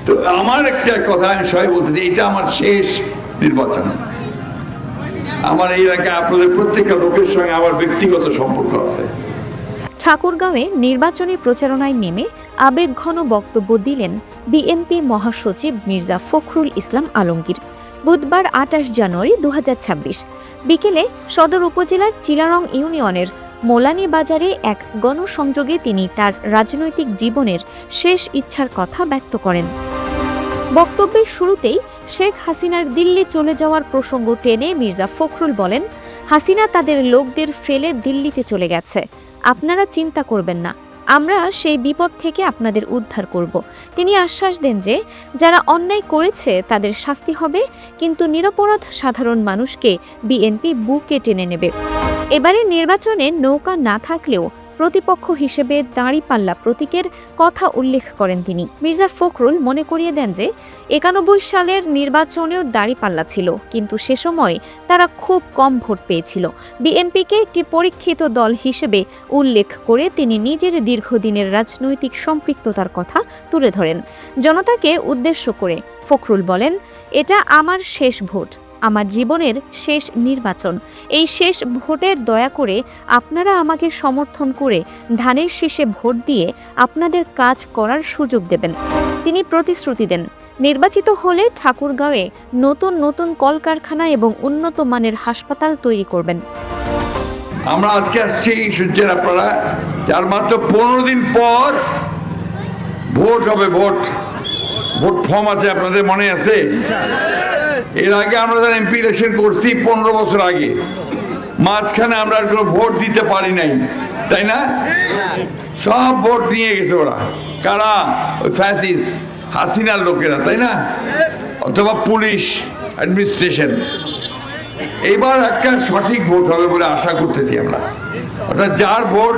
তো আমার একটা কথা আমি সবাই বলতেছি, এটা আমার শেষ নির্বাচন। আমার এই এলাকায় আপনাদের প্রত্যেকটা লোকের সঙ্গে আমার ব্যক্তিগত সম্পর্ক আছে। ঠাকুরগাঁওয়ে নির্বাচনী প্রচারণায় নেমে আবেগঘন বক্তব্য দিলেন বিএনপি মহাসচিব মির্জা ফখরুল ইসলাম আলমগীর। বুধবার ২৮ জানুয়ারি ২০২৬ বিকেলে সদর উপজেলার চিলারং ইউনিয়নের মোলানি বাজারে এক গণসংযোগে তিনি তার রাজনৈতিক জীবনের শেষ ইচ্ছার কথা ব্যক্ত করেন। বক্তব্যের শুরুতেই শেখ হাসিনার দিল্লি চলে যাওয়ার প্রসঙ্গ টেনে মির্জা ফখরুল বলেন, হাসিনা তাদের লোকদের ফেলে দিল্লিতে চলে গেছে, আপনারা চিন্তা করবেন না, আমরা সেই বিপদ থেকে আপনাদের উদ্ধার করব। তিনি আশ্বাস দেন যে যারা অন্যায় করেছে তাদের শাস্তি হবে, কিন্তু নিরপরাধ সাধারণ মানুষকে বিএনপি বুকে টেনে নেবে। এবারে নির্বাচনে নৌকা না থাকলেও প্রতিপক্ষ হিসেবে দাঁড়িপাল্লা প্রতীকের কথা উল্লেখ করেন তিনি। মির্জা ফখরুল মনে করিয়ে দেন যে ৯১ সালের নির্বাচনেও দাঁড়িপাল্লা ছিল, কিন্তু সে সময় তারা খুব কম ভোট পেয়েছিল। বিএনপিকে একটি পরীক্ষিত দল হিসেবে উল্লেখ করে তিনি নিজের দীর্ঘদিনের রাজনৈতিক সম্পৃক্ততার কথা তুলে ধরেন। জনতাকে উদ্দেশ্য করে ফখরুল বলেন, এটা আমার শেষ ভোট, আমার জীবনের শেষ নির্বাচন। এই শেষ ভোটে দয়া করে আপনারা আমাকে সমর্থন করে ধানের শীষে ভোট দিয়ে আপনাদের কাজ করার সুযোগ দেবেন। তিনি প্রতিশ্রুতি দেন, নির্বাচিত হলে ঠাকুরগাঁওয়ে নতুন নতুন কলকারখানা এবং উন্নত মানের হাসপাতাল তৈরি করবেন। আমরা আজকে আসছি শুনছেন আপনারা, যার মাত্র 15 দিন পর ভোট হবে। ভোট ফর্ম আছে, আপনাদের মনে আছে? এর আগে আমরা যারা এমপি ইলেকশন করছি 15 বছর আগে, মাঝখানে আমরা আর কোনো ভোট দিতে পারি নাই, তাই না? সব ভোট নিয়ে গেছে ওরা। কারা? ওই ফ্যাসিস্ট হাসিনার লোকেরা, তাই না? অথবা পুলিশ অ্যাডমিনিস্ট্রেশন। এইবার একটা সঠিক ভোট হবে বলে আশা করতেছি আমরা। অর্থাৎ যার ভোট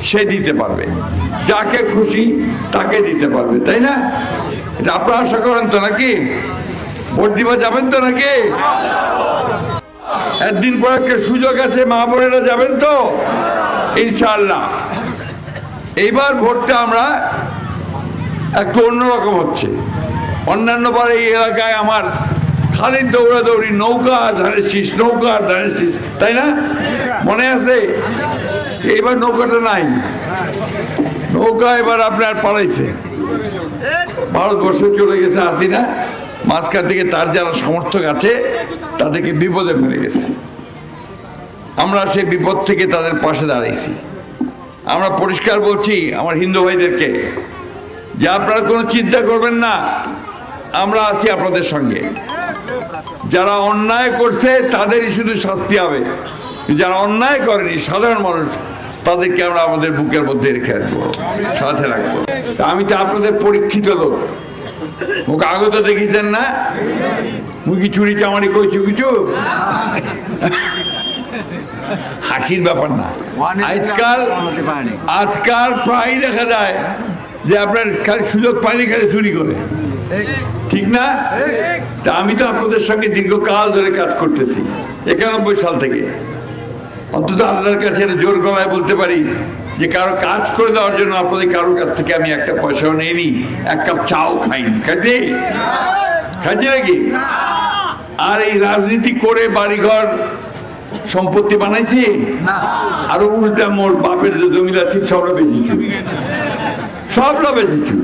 সে দিতে পারবে, যাকে খুশি তাকে দিতে পারবে, তাই না? এটা আপনারা আশা করেন তো নাকি? ভোট দিবা যাবেন তো নাকি? একদিন পর একটা সুযোগ আছে, মা বোনেরা যাবেন তো ইনশাআল্লাহ। এইবার ভোটটা আমরা একটু অন্যরকম হচ্ছে। অন্যান্য বার এই এলাকায় আমার খালি দৌড়াদৌড়ি, নৌকা ধানের শীষ, নৌকা ধানের শীষ, তাই না? মনে আছে? এইবার নৌকাটা নাই, নৌকা এবার আপনার পালাইছে, ভারতবর্ষ চলে গেছে হাসিনা। মাঝখান থেকে তার যারা সমর্থক আছে তাদেরকে বিপদে ফেলে গেছে। আমরা সেই বিপদ থেকে তাদের পাশে দাঁড়াইছি। আমরা পরিষ্কার বলছি আমার হিন্দু ভাইদেরকে যে আপনারা কোনো চিন্তা করবেন না, আমরা আছি আপনাদের সঙ্গে। যারা অন্যায় করছে তাদেরই শুধু শাস্তি হবে, যারা অন্যায় করেনি সাধারণ মানুষ, তাদেরকে আমরা আমাদের বুকের মধ্যে রেখে রাখবো, সাথে রাখবো। আমি তো আপনাদের পরীক্ষিত লোক, মুখ আগত দেখিছেন না? মুখি চুরি চামারি কইছু কিছু হাসির ব্যাপার না। আজকাল প্রায় দেখা যায় যে আপনার খালি সুযোগ পাইলে খালি চুরি করে, ঠিক না? তা আমি তো আপনাদের সঙ্গে দীর্ঘকাল ধরে কাজ করতেছি, ৯১ সাল থেকে। অন্তত আপনাদের কাছে জোর গলায় বলতে পারি যে কারো কাজ করে দেওয়ার জন্য আপনাদের কারোর কাছ থেকে আমি একটা পয়সাও নেইনি, এক কাপ চাও খাইনি। খাইছি নাকি? আর এই রাজনীতি করে বাড়িঘর সম্পত্তি বানাইছি, আরো উল্টা মোর বাপের যে জমিদার ছিল সবটা বেঁচেছি।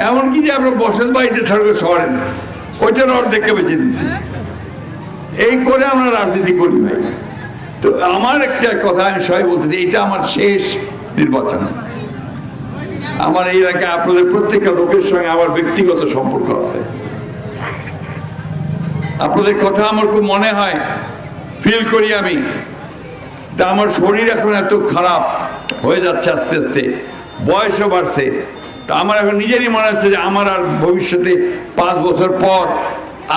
এমনকি যে আমরা বসত বাড়িতে ঠাকুর শহরে ওইটার অর্ধেককে বেঁচে দিছি। এই করে আমরা রাজনীতি করি ভাই। তো আমার একটা কথা আমি সবাই বলতেছি, এটা আমার শেষ নির্বাচন। আমার এই এলাকায় আপনাদের প্রত্যেকটা লোকের সঙ্গে আমার ব্যক্তিগত সম্পর্ক আছে। আপনাদের কথা আমার খুব মনে হয়, ফিল করি আমি। তা আমার শরীর এখন এত খারাপ হয়ে যাচ্ছে আস্তে আস্তে, বয়সও বাড়ছে। তা আমার এখন নিজেরই মনে হচ্ছে যে আমার আর ভবিষ্যতে 5 বছর পর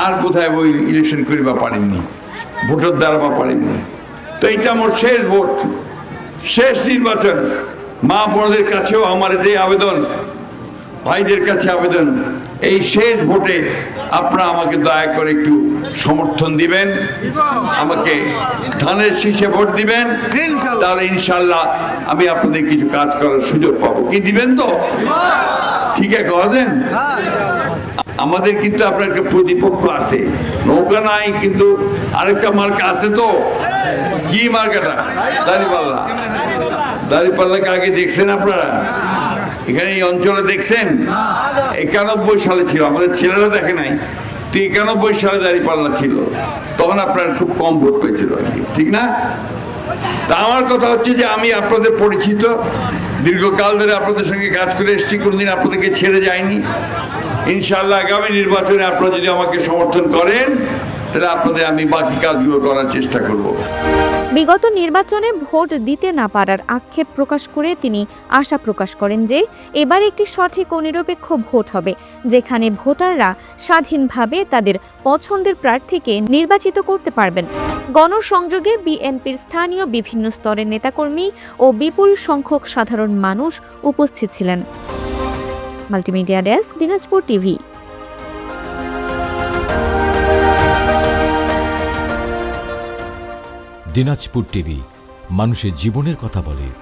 আর কোথায় ওই ইলেকশন করিবা পারিনি, ভোটের দ্বারা বা পারিনি। তো এইটা আমার শেষ ভোট, শেষ নির্বাচন। মা বোনদের কাছেও আমার এটাই আবেদন, ভাইদের কাছে আবেদন, এই শেষ ভোটে আপনারা আমাকে দয়া করে একটু সমর্থন দিবেন, আমাকে ধানের শীষে ভোট দিবেন, তাহলে ইনশাল্লাহ আমি আপনাদের কিছু কাজ করার সুযোগ পাবো। কি দিবেন তো? ঠিক আছে, কথা দেন। আমাদের কিন্তু আপনার একটা প্রতিপক্ষ আছে, নৌকা নাই কিন্তু আরেকটা মার্কা আছে। তো কি মার্কাটা? দাঁড়িপাল্লা। দাঁড়িপাল্লাকে আগে দেখছেন আপনারা? এখানে এই অঞ্চলে দেখছেন? 91 সালে ছিল, আমাদের ছেলেরা দেখে নাই। তো 91 সালে দাঁড়িপাল্লা ছিল, তখন আপনার খুব কম ভোট পেয়েছিল আর কি, ঠিক না? তা আমার কথা হচ্ছে যে আমি আপনাদের পরিচিত, দীর্ঘকাল ধরে আপনাদের সঙ্গে কাজ করে এসেছি, কোনোদিন আপনাদেরকে ছেড়ে যায়নি। ইনশাআল্লাহ আগামী নির্বাচনে আপনারা যদি আমাকে সমর্থন করেন, তাহলে আপনাদের আমি বাকি কাজগুলো করার চেষ্টা করব। বিগত নির্বাচনে ভোট দিতে না পারার আক্ষেপ প্রকাশ করে তিনি আশা প্রকাশ করেন যে এবার একটি সঠিক ও নিরপেক্ষ ভোট হবে, যেখানে ভোটাররা স্বাধীনভাবে তাদের পছন্দের প্রার্থীকে নির্বাচিত করতে পারবেন। গণসংযোগে বিএনপির স্থানীয় বিভিন্ন স্তরের নেতাকর্মী ও বিপুল সংখ্যক সাধারণ মানুষ উপস্থিত ছিলেন। Multimedia desk, Dinajpur TV. Dinajpur TV মানুষের জীবনের কথা বলে।